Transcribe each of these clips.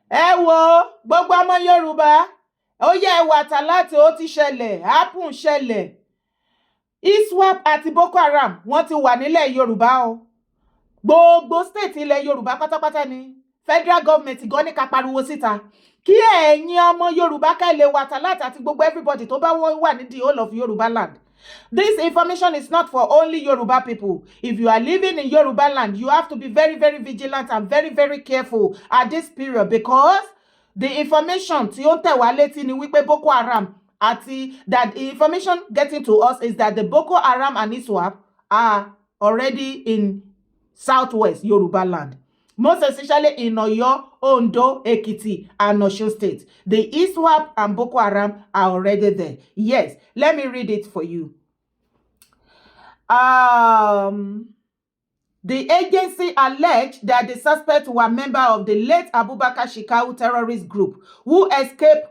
ẹ wo gbogbo ọmọ Yorùbá ó yẹ wàtà láti ó ti ṣẹlẹ̀ happen ṣẹlẹ̀ ISWAP àti Boko Haram wọ́n ti wà nílẹ̀ Yorùbá o gbogbo state ilẹ̀ Yorùbá pátápátá ni federal government gan ní ká pariwo síta kí ẹ̀yin ọmọ Yorùbá ká lè wàtà láti àti gbogbo everybody tó bá wà ní the whole of Yorùbá land. This information is not for only Yoruba people. If you are living in Yoruba land, you have to be very, very vigilant and very, very careful at this period because the information tí ó tẹ̀ wá létí ni wípé Boko Haram àti that the information getting to us is that the Boko Haram and ISWAP are already in southwest Yoruba land. Most especially in Oyo, Ondo, Ekiti, and Osun State. The ISWAP and Boko Haram are already there. Yes, let me read it for you. The agency alleged that the suspects were members of the late Abubakar Shekau terrorist group who escaped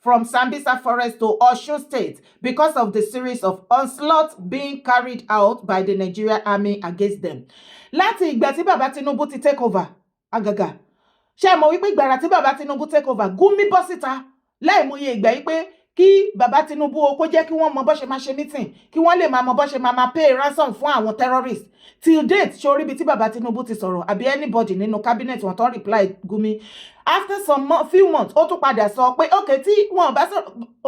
from Sambisa Forest to Osun State because of the series of onslaughts being carried out by the Nigerian army against them. Láti ìgbà tí bàbá Tinubu ti take over àgàgà ṣé mọ̀ wípé ìgbàrà tí bàbá Tinubu take over Gumi bọ́ síta láìmọye ìgbà yìí pé kí bàbá Tinubu ó kó jẹ́ kí wọ́n mọ bó ṣe máa ṣe meeting kí wọ́n lè máa mọ bó ṣe máa pay ransom fún àwọn terrorists till date ṣorí bí tí bàbá Tinubu ti sọ̀rọ̀ àbí anybody nínú cabinet wọn tó reply Gumi after some few months ó tún padà sọ pé okay tí wọn bá sọ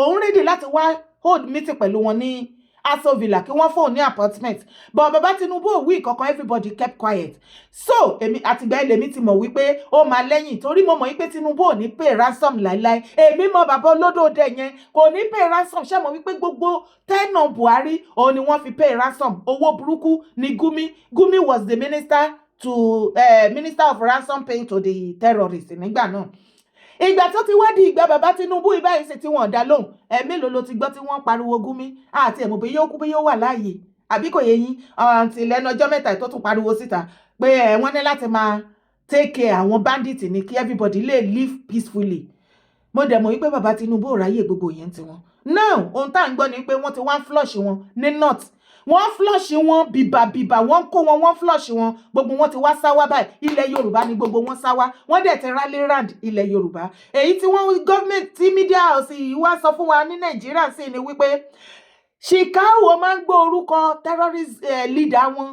òun ready láti wá hold meeting pẹ̀lú wọn ní Aso Villa kí wọ́n fóun ní apartment but bàbá Tinubu ò wí kankan everybody kept quiet so èmi àtìgbà ilé mi ti mọ̀ wípé ó máa lẹ́yìn torí mo mọ̀ wípé Tinubu ò ní pay ransom láíláí èmi mọ̀ bàbá olódòdè yẹn kò ní pay ransom ṣé mọ̀ wípé gbogbo tẹ́nà Buhari òun ni wọ́n fi pay ransom owó burúkú ni Gumi was the minister of ransom paying to the terrorists nígbà náà ìgbà tó ti wádìí ìgbà bàbá Tinubu ìbáyìí ṣe tí wọ́n dá lóhùn mélòó ló ti gbọ́ tí wọ́n pariwo Gumi àti ẹ̀mọ̀ pé yóò kú pé yóò wà láàyè àbí kò yé yín àǹtí lẹ́nu ọjọ́ mẹ́ta tó tún pariwo síta pé wọ́n ní láti máa take care àwọn bandits ní kí everybody lè live peacefully mo dẹ̀ mọ̀ wípé bàbá Tinubu ò ráyè gbogbo yẹn ti wọn now ohun tá à ń gbọ́ ni pé wọ́n ti wá flush wọn ní north wọ́n flush wọn bìbàbìbà wọ́n kó wọn wọ́n flush wọn gbogbo wọn ti wá sáwá báyìí ilẹ̀ Yorùbá ni gbogbo wọn sáwá wọ́n dẹ̀ ti rally round ilẹ̀ Yorùbá èyí tí wọ́n government tí media house yìí wá sọ fún wa ní Nàìjíríà sí ni wípé Shekau máa ń gbọ́ orúkọ terrorist leader wọn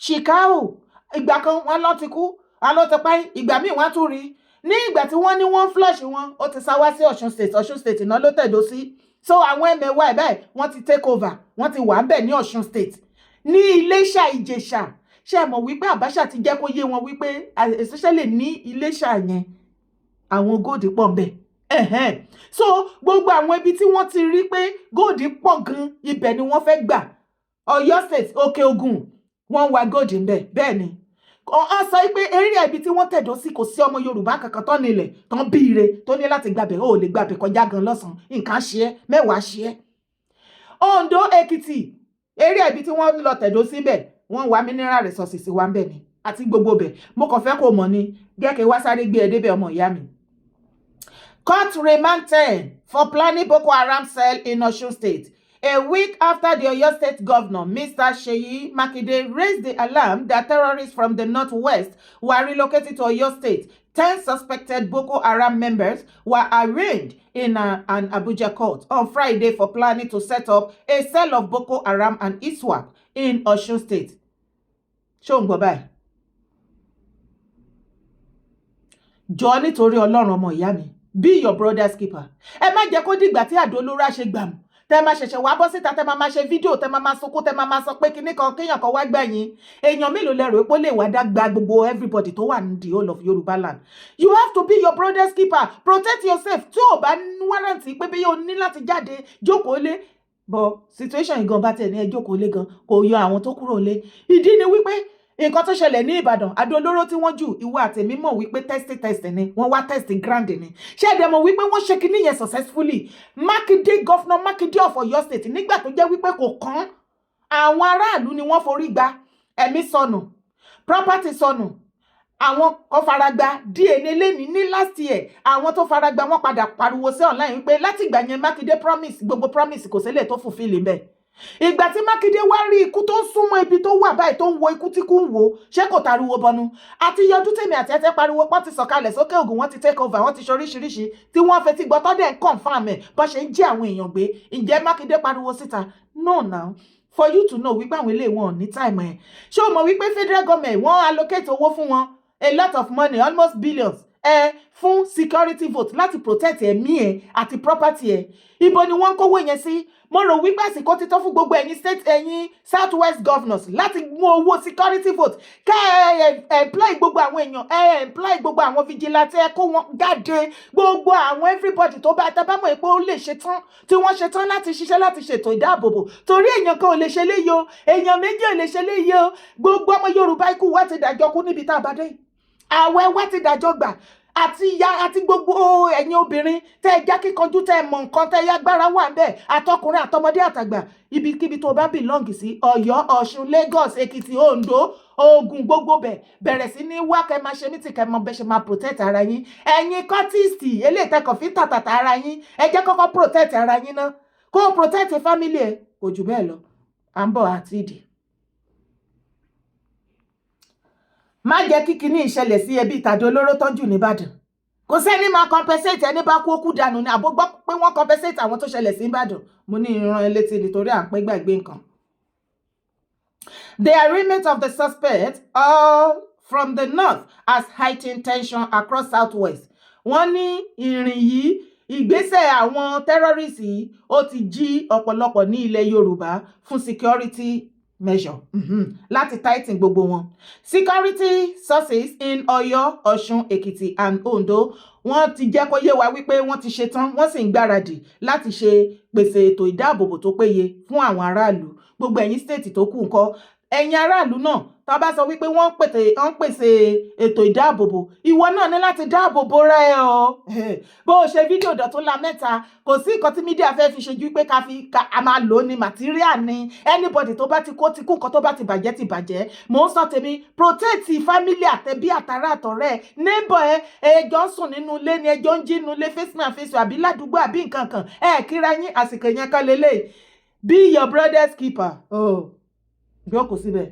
Shekau ìgbà kan wọn lọ ti kú wọn lọ ti pa ìgbà míì wọn tún rí ní ìgbà tí wọ́n ní wọ́n flush wọn ó ti sáwá sí Ọ̀ṣun state náà ló tẹ̀dó sí so àwọn ẹmẹ̀wà ẹ̀ báyìí wọ́n ti take over wọ́n ti wà ń bẹ̀ ní Ọ̀ṣun state ní Iléṣà Ìjẹ̀ṣà ṣé mọ̀ wípé Abacha ti jẹ́ kó yé wọn wípé especially ní Iléṣà yẹn àwọn góòdì pọ̀ ń bẹ̀ so gbogbo àwọn ibi tí wọ́n ti rí pé góòdì pọ̀ gan ibẹ̀ ni wọ́n fẹ́ gbà Ọ̀yọ́ state Òkè Ògùn wọ́n wá góòdì ń bẹ̀ bẹ́ẹ̀ ni ọ sọ pé eré ibi tí wọ́n tẹ̀dó sí kò sí ọmọ Yorùbá kankan tán nílẹ̀ tán bíire tó ní láti gbàbẹ̀ ó lè gbàbẹ̀ kọjá gan lọ́sàn-án nǹkan ṣe é mẹ́wàá ṣe é Ondo Èkìtì eré ibi tí wọ́n lọ tẹ̀dó síbẹ̀ wọ́n wá mineral resources wá ń bẹ̀ ni àti gbogbo bẹ̀ mo kàn fẹ́ kó mọ̀ ni gẹ́gẹ́ wá sáré gbé ẹ débẹ̀ ọmọ ìyá mi. Court remand 10 for planning Boko Haram cell in Osun State. A week after the Oyo State Governor, Mr. Seyi Makinde, raised the alarm that terrorists from the northwest were relocated to Oyo State, 10 suspected Boko Haram members were arraigned in an Abuja court on Friday for planning to set up a cell of Boko Haram and ISWAP in Osun State. Ṣó ń gbọ́ báyìí. Jọ̀ọ́ nítorí Ọlọ́run ọmọ ìyá mi, be your brother's keeper. Ẹ má jẹ́ kó dìgbà tí àdó olóró ṣe gbàmù. Tẹ́ máa ṣẹ̀ṣẹ̀ wá bọ́ síta tẹ́ máa ṣe fídíò tẹ́ máa sunkún tẹ́ máa sọ pé kinní kan kéèyàn kan wá gbà yín èèyàn mélòó lẹ́rù pé ó lè wá dágbà gbogbo everybody tó wà ní the whole of Yorùbá land. You have to be your brother's keeper, protect yourself tí ò bá warrant pé bí yóò ní láti jáde jókòó lé but situation ìgan bá tẹ̀ ní ẹ jókòó lé gan kò yọ àwọn tó kúrò lé ìdí ni wípé nǹkan tó ṣẹlẹ̀ ní Ìbàdàn àdó olóró tí wọ́n jù ìwọ àtẹ̀mí mọ̀ wípé test ni wọ́n wá test grand ni ṣé ẹ̀dẹ̀ mọ̀ wípé wọ́n ṣe kinní yẹn successfully Mákindé Governor Mákindé of Ọ̀yọ́ State nígbà tó jẹ́ wípé kò kàn àwọn aráàlú ni wọ́n forí gba ẹ̀mí sọnù property sọnù àwọn kan faragba DNA lẹ́ni ní last year àwọn tó faragba wọ́n padà pariwo sí online wípé láti ìgbà yẹn Mákindé promise gbogbo promise kò sílẹ̀ tó fulfill ńbẹ̀ ìgbà tí Mákindé wá rí ikú tó ń súnmọ́ ibi tó wà báyìí tó ń wo ikú tí kú ń wò ṣé kò tariwo bọnu àti yọdún tèmi àti ẹtẹ pariwo pọ́n ti sọ̀kalẹ̀ sókè Ògùn wọ́n ti take over wọ́n ti ṣoríṣiríṣi tí wọ́n fetí gbọ́ tọ́dẹ̀ ń confam ẹ̀ bọ́ ṣe ń jí àwọn èèyàn gbé ǹjẹ́ Mákindé pariwo síta no now for you to know wípé àwọn ilé wọn ò ní time ẹ̀ ṣé o mọ̀ wípé federal government wọ́n allocate owó fún wọn a lot of money almost billions fún security vote láti protect ẹ̀mí ẹ̀ àti property ẹ̀ ibo ni wọ́n ń kówó yẹn sí mo rò wípé àsìkò ti tó fún gbogbo ẹ̀yin state ẹ̀yin south west governors láti mú owó security vote ká employ gbogbo àwọn èèyàn employ gbogbo àwọn vigilante kó wọn jáde gbogbo àwọn everybody tó bá tẹ́ bá mọ̀ pé ó lè ṣe tán tí wọ́n ṣe tán láti ṣiṣẹ́ láti ṣètò ìdáàbòbò torí èèyàn kan ò lè ṣe léyìí o èèyàn méjì ò lè ṣe léyìí o gbogbo ọmọ Yorùbá ikú wa ti dàjọ kú níbi tá a bá dé àwẹ̀ wa ti dàjọ gbà àti ìyá àti gbogbo ẹ̀yin obìnrin tẹ́ ẹ já kíkanjú tẹ́ ẹ mọ̀ nǹkan tẹ́ ẹ yágbára wà ń bẹ̀ àtọkùnrin àtọmọdé àtàgbà ibikíbi tó bá belong sí Ọ̀yọ́ Ọ̀ṣun Lagos Èkìtì Oǹdó Ògùn gbogbo bẹ̀rẹ̀ sí ní wá kẹ́ máa ṣe mítì kẹ́ mọ bẹ́ ṣe máa protect ara yín ẹ̀yin kọ́tìsì eléyìí tẹ́kọ̀ fi tàtàtà ara yín ẹ jẹ́ kọ́kọ́ protect ara yín ná kó protect family ẹ̀ kò jù bẹ́ẹ̀ lọ à ń bọ̀ àti ìdí. má jẹ́ kí kinní ìṣẹ̀lẹ̀ sí ẹbí ìtàdé olóró tọ́jú nìbàdàn kò sẹ́ni máa compensate ẹni bá kú ó kú dànù ní àbó gbọ́ pé wọ́n compensate àwọn tó ṣẹlẹ̀ sí ìbàdàn mo ní ìran elétí nítorí à ń pẹ́ gbàgbé nǹkan. The arraignment of the suspect all from the north has heightened tension across southwest. Wọ́n ní ìrìn yìí ìgbésẹ̀ àwọn terrorists yìí ó ti jí ọ̀pọ̀lọpọ̀ ní ilẹ̀ Yorùbá fún security measure láti tighten gbogbo wọn. Security sources in Ọ̀yọ́, Ọ̀ṣun, Èkìtì and Ondo wọ́n ti jẹ́ kó yé wa wípé wọ́n ti ṣetán wọ́n sì ń gbáradì láti ṣe pèsè ètò ìdáàbòbò tó péye fún àwọn aráàlú gbogbo ẹ̀yin state tó kù ńkọ́ ẹ̀yin aráàlú náà tá bá sọ wípé wọ́n pèsè ètò ìdáàbòbò ìwọ náà ní láti dáàbòbò rẹ o bó o ṣe fídíò Dọ̀tún Lamẹ́ta kò sí nǹkan tí mídíà fẹ́ fi ṣe ju pé a máa lò ó ní material ni anybody tó bá ti kó ti kú nǹkan tó bá ti bàjẹ́ mò ń sọ tèmi protect family àtẹbí àtàrà àtọ̀rẹ́ neighbor ẹjọ́ ń sùn nínú ilé ni ẹjọ́ ń jí nínú ilé face me and face you àbí ládùúgbò àbí nǹkan kan kíra yín àsìkò yẹn kan lélẹ̀ be your brother's keeper bí ó kò síbẹ̀.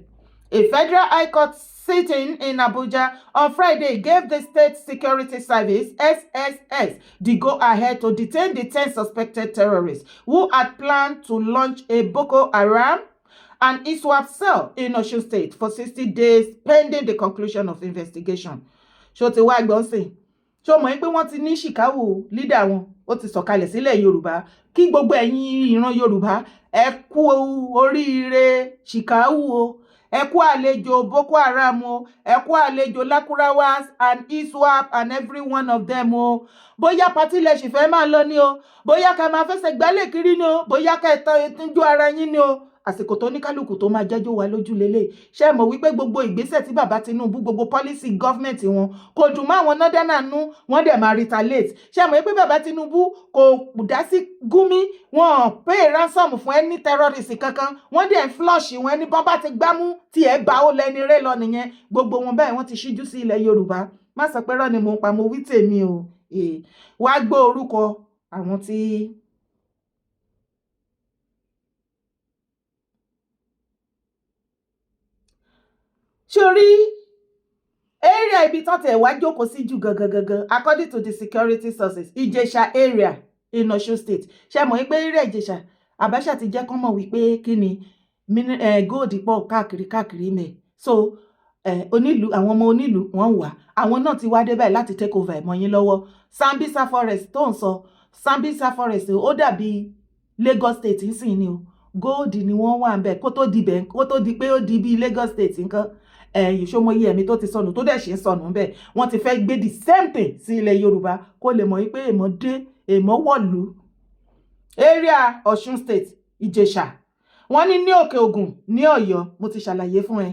A federal high court sitting in Abuja on Friday gave the State Security Service, SSS, the go-ahead to detain the 10 suspected terrorists who had planned to launch a Boko Haram and ISWAP cell in Osun State for 60 days pending the conclusion of investigation. Ṣó ti wá gbọ́n sí ṣó mọ̀ pé wọ́n ti ní Ṣìkáwù lídà wọn ó ti sọ̀kalẹ̀ sílẹ̀ Yorùbá kí gbogbo ẹ̀yin ìran Yorùbá ẹ kú oríire Ṣìkáwù o ẹ kú àlejò Boko Haram o ẹ kú àlejò Lakurawas and ISWAP and every one of them o bóyá pátí lẹ ṣì fẹ́ máa lọ ni o bóyá ká máa fẹsẹ̀ gbálẹ̀ kiri ni o bóyá ká ìtọ́jú ara yín ni o àsìkò tó ní kálukú tó máa jẹ́jọ́ wa lójú lélẹ̀ ṣé mọ̀ wípé gbogbo ìgbésẹ̀ tí bàbá Tinubu gbogbo policy government wọn kò dùn mọ́ àwọn nọ́dánà nú wọ́n dẹ̀ máa retaliate ṣé mọ̀ wípé bàbá Tinubu kò dá sí Gumi wọn pay ransom fún ẹni terrorist kankan wọ́n dẹ̀ ń flush wọn ẹni bọ́n bá ti gbámú tí ẹ bá ó lẹ́ni rẹ́ lọ nìyẹn gbogbo wọn báyìí wọ́n ti ṣíjú sí ilẹ̀ Yorùbá má sọ pé rọ́ ni mo ń pa mo wí tèmi o wá gbọ́ orúkọ àwọn tí sórí area ibi tán tẹ̀ wá jókòó sí jù gangan according to the security sources Ìjẹ̀ṣà area in Osun State ṣe mọ̀ wípé area Ìjẹ̀ṣà Abacha ti jẹ́ kán mọ̀ wípé kí ni gold pọ̀ káàkiri mẹ́ so onílù àwọn ọmọ onílù wọ́n wà àwọn náà ti wá dé báyìí láti take over ẹ̀mọ́ yín lọ́wọ́ Sambisa forest tó ń sọ Sambisa forest ó dàbí Lagos State ń sìn ni o gold ni wọ́n wà ń bẹ̀ kó tó di pé ó di bí Lagos State nǹkan ìṣòmọye ẹ̀mí tó ti sọnù tó dẹ̀ ṣe ń sọnù ń bẹ̀ wọ́n ti fẹ́ gbé the same thing sí ilẹ̀ Yorùbá kó lè mọ̀ wípé èmọ̀ dé èmọ̀ wọ̀lú area Ọ̀ṣun State Ìjẹ̀ṣà wọ́n ní Òkè Ògùn ní Ọ̀yọ́ mo ti ṣàlàyé fún ẹ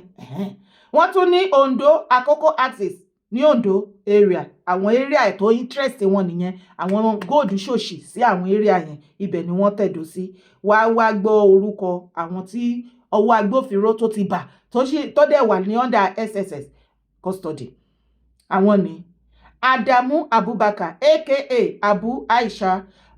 wọ́n tún ní Ondo Àkókò axis ní Ondo area àwọn area tó interest wọn nìyẹn àwọn gold ṣòṣì sí àwọn area yẹn ibẹ̀ ni wọ́n tẹ̀dó sí wá gbọ́ orúkọ àwọn tí ọwọ́ agbófinró tó ti bà tó dẹ̀ wà ní under SSS custody àwọn ni Adamu Abubakar aka Abu Aisha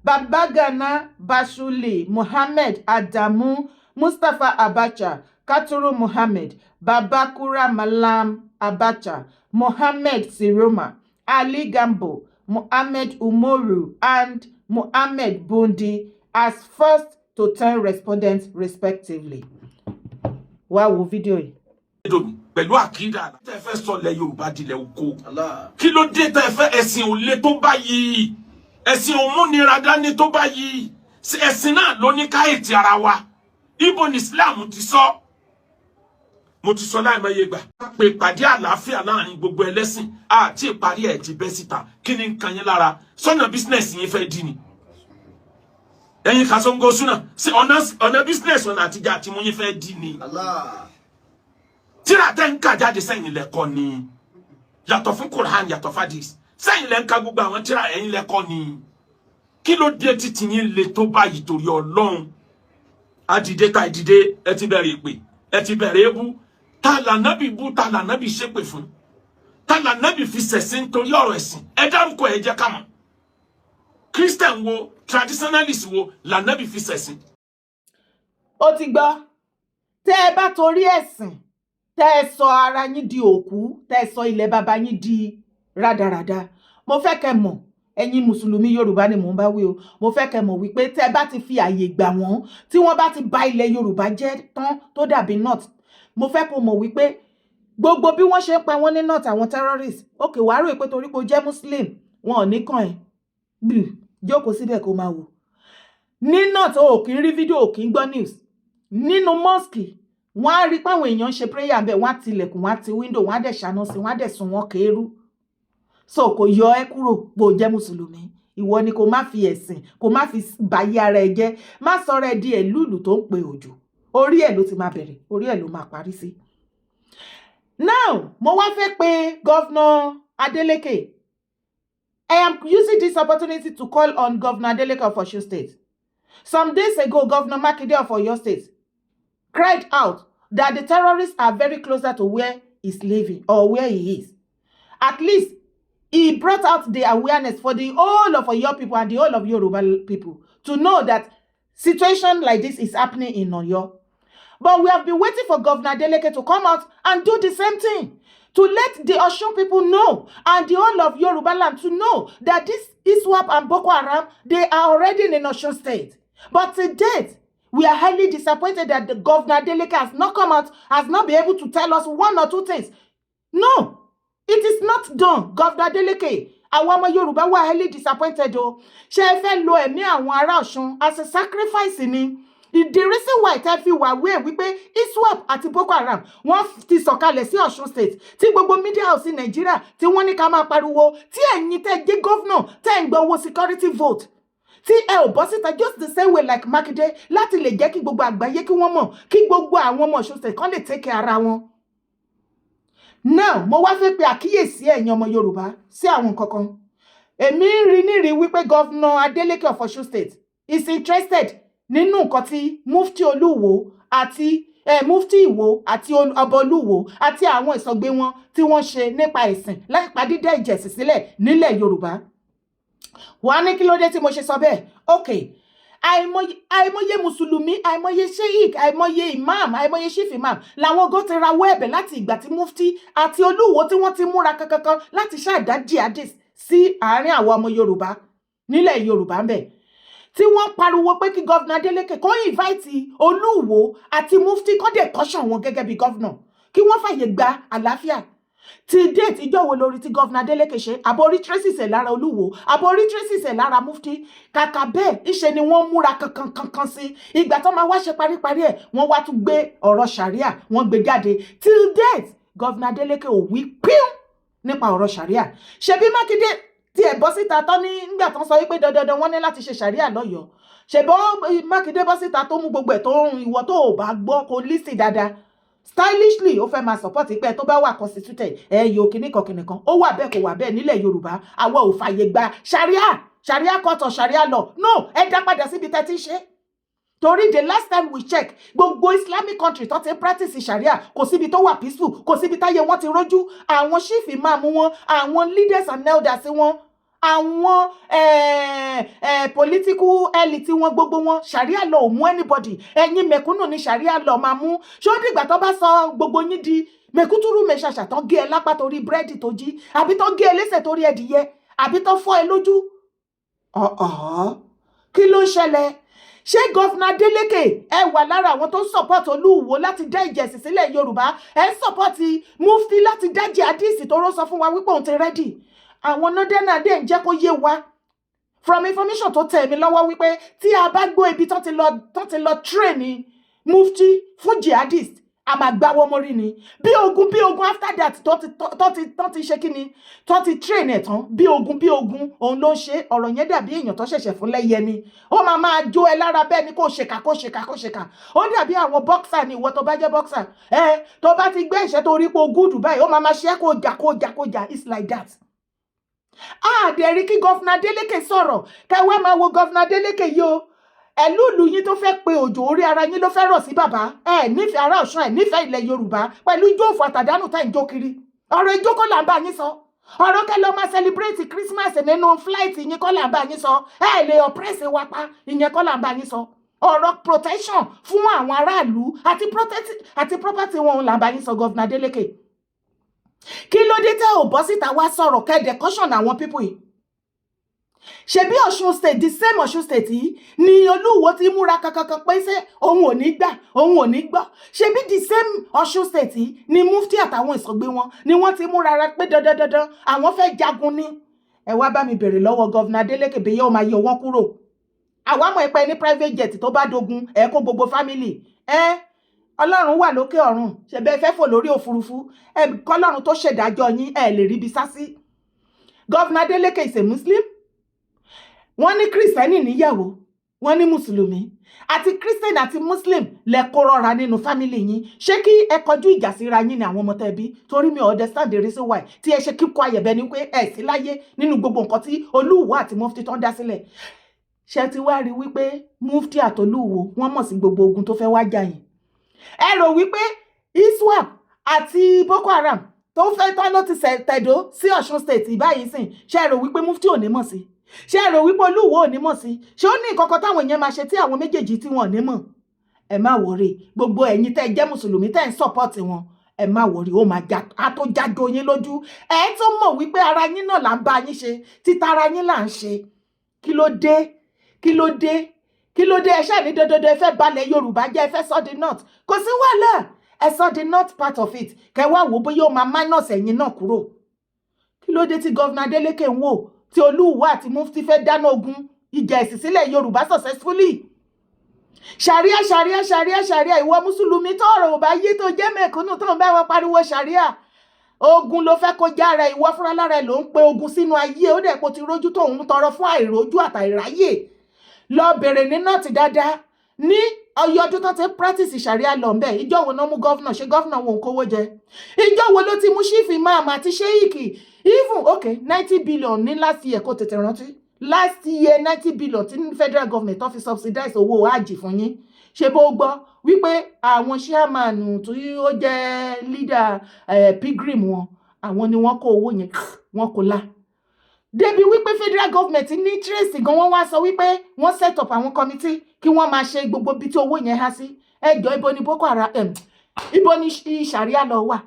Babagana Bashuli, Muhammad Adamu, Mustafa Abacha, Katuru Muhammad, Babakura Malam Abacha, Muhammad Siroma, Ali Gambo, Muhammad Umoru, and Muhammad Bundi as first to 10 respondents respectively. Wow, video yìí. Pẹ̀lú àkídà tẹ́ fẹ́ sọ lẹ Yorùbá dilẹ̀ oko. Kí ló dé tẹ́ fẹ́ ẹ̀sìn ò le tó báyìí? Ẹ̀sìn ò múnira dání tó báyìí. Ẹ̀sìn náà ló ní ká ètì ara wa. Ibo ni Islam ti sọ. Mo ti sọ láì mẹ́yẹ gbà. Pé ìpàdé àlàáfíà láàrin gbogbo ẹlẹ́sìn àti ìparí ẹ̀ ti bẹ́ síta. Kí ni nǹkan yín lára? Sọ́nà bísínẹ̀sì yín fẹ́ dí ni. Ẹ̀yin Kasongo Suna, sí ọ̀nà bísínẹ̀sì ọ̀nà àtijọ́ àti mú yín fẹ́ dí ni. Tíra tẹ́ ń kà jáde sẹ́yìn lẹ́kọ́ ni. Yàtọ̀ fún Quran, yàtọ̀ fún Hadith. Sẹ́yìn lẹ́ ń ka gbogbo àwọn tíra ẹ̀yin lẹ́kọ́ ni. Kí ló dé títí yín le tó báyìí torí Ọlọ́run? Adìde ta ìdìde, ẹ ti bẹ̀rẹ̀ ìpè, ẹ ti bẹ̀rẹ̀ ebú. Ta lànábì bú, ta lànábì ṣépè fún. Ta lànábì fi ṣẹ̀sìn torí ọ̀rọ̀ ẹ̀sìn. Ẹ dárúkọ ẹ jẹ́ ká mọ̀. Christian wo, traditionalist wo lànábì fi ṣẹ̀sìn. Ó ti gbọ́. Tẹ́ ẹ bá torí ẹ̀sìn, tẹ́ ẹ sọ ara yín di òkú, tẹ́ ẹ sọ ilẹ̀ baba yín di rádaràda. Mo fẹ́ kẹ́ mọ̀, ẹ̀yin Mùsùlùmí Yorùbá ni mò ń bá wí o. Mo fẹ́ kẹ́ mọ̀ wípé tẹ́ ẹ bá ti fi àyè gbà wọ́n, tí wọ́n bá ti bà ilẹ̀ Yorùbá jẹ́ tán tó dàbí north. Mo fẹ́ kó mọ̀ wípé gbogbo bí wọ́n ṣe ń pa wọ́n ní north àwọn terrorists. Okay, wàá rò pé torí kó jẹ́ Muslim, wọn ò ní kàn ẹ́. Jókòó síbẹ̀ kó máa wò. Ní north o kì í rí fídíò, o kì í gbọ́ news. Nínú mosque, wọ́n á rí pé àwọn èèyàn ń ṣe prayer ńbẹ̀, wọ́n á tilẹ̀kùn, wọ́n á ti window, wọ́n á dẹ̀ ṣáná sí, wọ́n á dẹ̀ sùn wọ́n kéérú. So kò yọ ẹ́ kúrò bó jẹ́ Mùsùlùmí. Ìwọ ni kò má fi ẹ̀sìn, kò má fi báyé ara ẹ jẹ́. Má sọ̀rọ̀ ẹ di ẹ̀lúùlù tó ń pe òjò. Orí ẹ̀ ló ti máa bẹ̀rẹ̀, orí ẹ̀ ló máa parí sí. Now, mo wá fẹ́ pé Governor Adeleke. I am using this opportunity to call on Governor Adeleke of Osun State. Some days ago, Governor Makinde of Oyo State cried out that the terrorists are very closer to where he's living or where he is. At least, he brought out the awareness for the whole of Oyo people and the whole of Yoruba people to know that situation like this is happening in Oyo. But we have been waiting for Governor Adeleke to come out and do the same thing, to let the Osun people know and the whole of Yoruba land to know that this ISWAP and Boko Haram, they are already in Osun State. But to date, we are highly disappointed that the Governor Adeleke has not come out, has not been able to tell us one or two things. No, it is not done. Governor Adeleke, àwọn ọmọ Yorùbá were highly disappointed o. Ṣé ẹ fẹ́ lo ẹ̀mí àwọn ará Ọ̀ṣun as a sacrifice ni? The reason why tẹ́ fi wà wípé ISWAP àti Boko Haram wọ́n ti sọ̀kalẹ̀ sí Ọ̀ṣun State tí gbogbo media house in Nigeria tí wọ́n ní ká máa pariwo tí ẹ̀yin tẹ́ jẹ́ governor tẹ́ ń gba owó security vote tí ẹ ò bọ́ síta just the same way like Makinde láti lè jẹ́ kí gbogbo àgbáyé kí wọ́n mọ̀ kí gbogbo àwọn ọmọ Ọ̀ṣun State kan lè take care ara wọn. Now mo wá fẹ́ pe àkíyèsí ẹ̀yin ọmọ Yorùbá sí àwọn nǹkan kan. Èmi rí nírí wípé Governor Adeleke of Osun State is interested nínú nǹkan tí Mufti Olúwo àti Mufti Ìwó àti Ọba Olúwo àti àwọn ìsọ̀gbé wọn tí wọ́n ṣe nípa ẹ̀sìn láìpa dídá ìjẹ̀sìn sílẹ̀ nílẹ̀ Yorùbá. Wọ́n ní kí ló dé tí mo ṣe sọ bẹ́ẹ̀? Okay, àìmọye Mùsùlùmí, àìmọye Sheikh, àìmọye Imam, àìmọye Chief Imam làwọn go ti rawọ́ ẹ̀bẹ̀ láti ìgbà tí Mufti àti Olúwo tí wọ́n ti múra kankan láti ṣàdá jihadist sí àárín àwọn ọmọ Yorùbá nílẹ̀ Yorùbá ń bẹ̀. Tí wọ́n pariwo pé kí Governor Adeleke kó invite Olúwo àti Mufti kó dé caution wọn gẹ́gẹ́ bí governor kí wọ́n fàyè gba àlàáfíà. Ti date ìjọ wo lórí tí Governor Adeleke ṣe àborí traces ẹ̀ lára Olúwo àborí traces ẹ̀ lára Mufti kàkà bẹ́ẹ̀ ìṣe ni wọ́n múra kankan sí ìgbà tó máa wá ṣe paríparí ẹ̀ wọ́n wá tún gbé ọ̀rọ̀ sharia wọ́n gbé jáde. Till date Governor Adeleke ò wí píún nípa ọ̀rọ̀ sharia. Ṣebí Mákindé tí ẹ bọ́ síta tán ní nígbà tó ń sọ wípé dandan wọ́n ní láti ṣe sharia lọ́yọ̀ọ́. Ṣebí Mákindé bọ́ síta tó mú gbogbo ẹ̀ tó ń ìwọ tó ò bá gbọ́ kó lísì dáadáa stylishly ó fẹ́ máa support pé tó bá wà constituted yóò kìnnìkan ó wà bẹ́ẹ̀ kò wà bẹ́ẹ̀ nílẹ̀ Yorùbá àwa ò fàyè gba sharia court or sharia law. No, ẹ dá padà síbi tẹ́ ti ṣe. Torí the last time we check gbogbo Islamic country tó ti practice sharia kò síbi tó wà peaceful, kò síbi táyé wọn ti rójú. Àwọn chief imam wọn, àwọn leaders and elders wọn, àwọn political elite wọn gbogbo wọn sharia law ò mú anybody, ẹ̀yin mẹ̀kúnnù ni sharia law máa mú. ṣó dìgbà tó bá sọ gbogbo yín di mẹ̀kútúrú mẹ̀ṣàṣà tán gé ẹ lápá torí búrẹ́dì tó jí, àbí tó gé ẹ lẹ́sẹ̀ torí ẹdìyẹ, àbí tó fọ́ ẹ lójú. Kí ló ń ṣẹlẹ̀? ṣé gọ́fìnà Adeleke ẹ wà lára àwọn tó ń support Olúwo láti dá ìjẹ̀sìn sílẹ̀ Yorùbá? ẹ ń support Mufti láti dá jihadist tó rọ́ sọ fún wa wípé òun ti rẹ́dì. àwọn nọ́dẹ́nà dé ń jẹ́ kó yé wa from information tó tẹ̀ mí lọ́wọ́ wípé tí a bá gbọ́ ibi tán ti lọ train Mufti fún jihadist, a máa gbáwọ́ mọ́rí ni. bí ogun after that tó ti ṣe kí ni, tó ti train ẹ̀ tán, bí ogun òun ló ń ṣe. ọ̀rọ̀ yẹn dàbí èèyàn tó ṣẹ̀ṣẹ̀ fún lẹ́yẹ ni. ó máa jó ẹ lára bẹ́ẹ̀ ni kò ṣèkà. ó dàbí àwọn boxer ni. ìwọ tó bá jẹ́ boxer, tó bá ti gbé ìṣẹ́ tó rí pé ogún Dubai, ó máa ṣe kó jà. It's like that. Àdẹ̀rí kí gọ́fìnà Adeleke sọ̀rọ̀, kẹwàá máa wo gọ́fìnà Adeleke yìí o. ẹlúùlù yín tó fẹ́ pe òjò orí ara yín ló fẹ́ rọ̀ sí bàbá. nífẹ̀ẹ́ ará Ọ̀ṣun, nífẹ̀ẹ́ ilẹ̀ Yorùbá pẹ̀lú ijó òfò àtàdánù tá ìjó kiri. ọ̀rọ̀ ijó kọ́ là ń bá yín sọ. ọ̀rọ̀ kẹ́ lọ máa celebrate Christmas nínú flight yín kọ́ là ń bá yín sọ. lè oppress wa pa, ìyẹn kọ́ là ń bá yín sọ. ọ̀rọ̀ protection fún àwọn aráàlú àti property wọn là ń bá yín sọ, gọ́fìnà Adeleke. kí ló dé tẹ́ ò bọ́ síta wá sọ̀rọ̀ kẹ́ẹ̀dẹ̀ caution àwọn people yìí? ṣebí Ọ̀ṣun state, the same Ọ̀ṣun state yìí ni Olúwo ti múra kankan pé ṣé òun ò ní gbà, òun ò ní gbọ́. ṣebí the same Ọ̀ṣun state yìí ni Mufti àtàwọn ìsọ̀gbé wọn ni wọ́n ti múra ra pé dandan àwọn fẹ́ jagun ni. ẹ wá bá mi bèrè lọ́wọ́ gọ́vnà Adeleke bí yóò máa yọ wọ́n kúrò. àwa mọ̀ ẹ ní private jet tó bá dogun ẹ kó gbogbo family. Ọlọ́run wà lókè ọ̀run, ṣebẹ́ fẹ́ fò lórí òfurufú. Kọ́lọ́run tó ṣèdájọ́ yín lè rí ibi sá sí. Gọ́vnà Adeleke is a Muslim. wọ́n ní Kristẹni níyàwó, wọ́n ní Mùsùlùmí. àti Kristẹni àti Muslim lẹ kó rọra nínú fámìlì yín. ṣé kí ẹ kọjú ìjà síra yín ní àwọn ọmọ tẹ́bí? torí mi ò understand the reason why tí ẹ ṣe kíkọ ayẹ̀bẹ̀ ni pé ẹ sí láyé nínú gbogbo nǹkan tí Olúwo àti Mufti tán dá sílẹ̀. ṣé ti wá rí wípé Mufti àti Olúwo wọ́n mọ̀ sí gbogbo ogun tó fẹ́ wá jà yín? ẹ rò wípé ISWAP àti Boko Haram tó fẹ́ tán ló ti tẹ̀dó sí Ọ̀ṣun state báyìí sìn, ṣé ẹ rò wípé Mufti ò ní mọ̀ sí? ṣé ẹ rò wípé Olúwo ò ní mọ̀ sí? ṣé ó ní nǹkan kan táwọn èèyàn máa ṣe tí àwọn méjèèjì tí wọn ò ní mọ̀? ẹ má wọrí, gbogbo ẹ̀yin tẹ́ jẹ́ Mùsùlùmí tẹ́ ń support wọn, ẹ má wọrí, ó máa tó jádo yín lójú. ẹ tó mọ̀ wípé ara yín náà là ń bá yín ṣe, títa ara yín là ń ṣe. kí ló dé? ẹ ṣáà ní dandan ẹ fẹ́ balẹ̀ Yorùbá jẹ́, ẹ fẹ́ sọ the north. kò sí wàhálà, ẹ sọ the north part of it, kẹwàá wò bóyá ó máa minus ẹ̀yin náà kúrò. kí ló dé tí gọ́vnà Adeleke ń wò tí Olúwo àti Mufti fẹ́ dáná ogun ìjà ẹ̀sìn sílẹ̀ Yorùbá successfully? ṣàríà ìwọ Mùsùlùmí tó ọ̀rọ̀ ò bá yé tó jẹ́ mẹ̀kúnnù tó ń bá wọn pariwo ṣàríà. ogun ló fẹ́ kó jára ìwọ fúnra lára ẹ̀ ló ń pe ogun sínú ayé. ó dẹ̀ kó ti rójú tó ń tọrọ fún àìrójú àtàìráyè. lọ bèrè ní nọ́ọ̀tì dáadáa ní ọyọ ọdún tó ti practice ṣàríà lọ ńbẹ. ìjọ wo náà mú gọ́fìnà? ṣé gọ́fìnà wọn ò kówó jẹ? ìjọ wo ló ti mú ṣífì máàmù àti ṣéyìkì? even 90 billion ní last year, kó tètè rántí. last year 90 billion tí federal government tó fi subsidize owó àjì fún yín. ṣé bó gbọ́ wípé àwọn chairman tí ó jẹ́ leader pilgrim wọn, àwọn ni wọ́n kó owó yẹn wọ́n kó la. débi wípé federal government ní tracy gan, wọ́n wá sọ wípé wọ́n set up àwọn committee kí wọ́n máa ṣe gbogbo bí tí owó yẹn há sí. ẹjọ́ ibo ni Boko Haram, ibo ni ṣàríà lọ wà?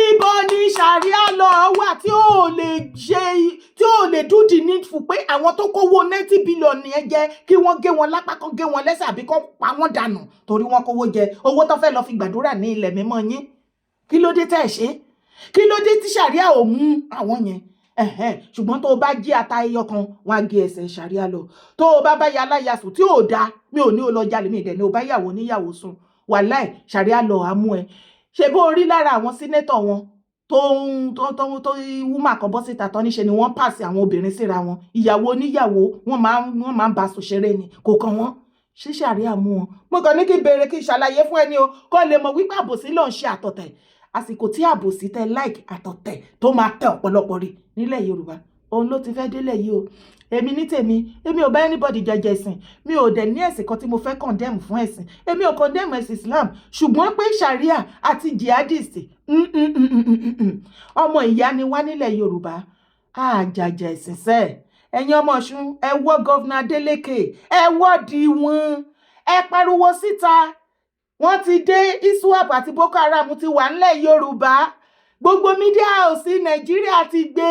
ibo ni ṣàríà lọ wà tí ò lè do the needful pé àwọn tó kówó 90 billion yẹn jẹ kí wọ́n gé wọn lápá kan gé wọn lẹ́sẹ̀ àbí kan pa wọ́n dànù torí wọ́n kówó jẹ owó tó fẹ́ lọ fi gbàdúrà ní ilẹ̀ mímọ́ yín? kí ló dé tẹ́ ẹ̀ ṣe? kí ló dé tí ṣàríà ò mú àwọn yẹn? ṣùgbọ́n tó o bá jí ata ẹyọ kan wọn á gé ẹsẹ̀ ṣàríà lọ. tó o bá báyà aláyàsùn tí ò dáa, mi ò ní o lọ jalè, mi ìdẹ̀ ni o bá yàwó níyàwó sùn, wàláì ṣàríà lọ àmú ẹ. ṣe bó rí lára àwọn sínétọ̀ wọn tó wúmà kan bọ́ síta tán níṣe ni wọ́n pàṣẹ àwọn obìnrin síra wọn, ìyàwó oníyàwó wọ́n máa ń bá sùn ṣeré ni, kò kàn wọ́n. ṣé ṣàríà mú wọn? mo kàn ní kí n béèrè kí n ṣàlàyé fún ẹni o, kó lè mọ̀ wípé àbòsí ló ń ṣe àtọ̀tẹ̀. àsìkò tí àbòsí tẹ like àtọ̀tẹ̀ tó máa tẹ ọ̀pọ̀lọpọ̀ rí nílẹ̀ Yorùbá, òun ló ti fẹ́ délẹ̀ yìí o. èmi ní tèmi, èmi ò bá anybody jẹjẹ ẹ̀sìn, mi ò dẹ̀ ní ẹ̀sìn kan tí mo fẹ́ condemn fún ẹ̀sìn, èmi ò condemn ẹ̀sìn Islam, ṣùgbọ́n pé sharia àti jihadist ọmọ ìyá ni wá nílẹ̀ Yorùbá. àjàjà ìsinsẹ́ ẹ̀yin ọmọ Ọ̀ṣun ẹ wọ́ gọ́vnà Adeleke ẹ wọ́ọ̀dì wọn ẹ pariwo síta wọ́n ti dé ISWAP àti Boko Haram ti wà nílẹ̀ Yorùbá gbogbo mídíà house Nàìjíríà ti gbé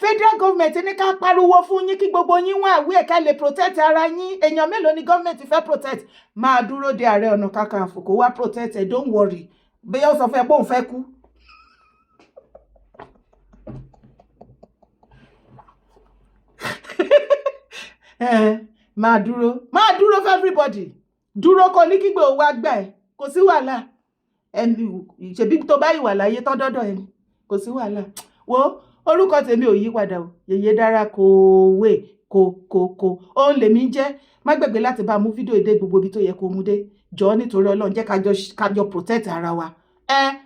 federal government ní ká pariwo fún yín kí gbogbo yín wọ́n àwí ẹ̀ka lè protect ara yín èèyàn mélòó ni government fẹ́ protect máa dúró de Ààrẹ Ọ̀nà Kakanfò kó wá protect ẹ̀ don't worry bí ó sọ fún ẹ pé òun fẹ́ kú. máa dúró for everybody dúró kọ ní kígbe òwò àgbà ẹ kò sí wàhálà ṣebí tó bá ìwà láyé tán dọ́dọ̀ ẹni kò sí wàhálà wo orúkọ tèmi ò yí padà o Yèyé Dára Kòwé kò òun lèmi jẹ́ má gbàgbé láti bá mú fídíò èdè gbogbo ibi tó yẹ kó mú dé jọ nítorí Ọlọ́run jẹ́ kájọ protect ara wa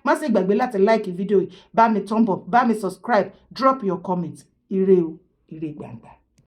má sì gbàgbé láti like fídíò yìí bá mi thumb up bá mi subscribe drop your comment ire o ire gbàngbà.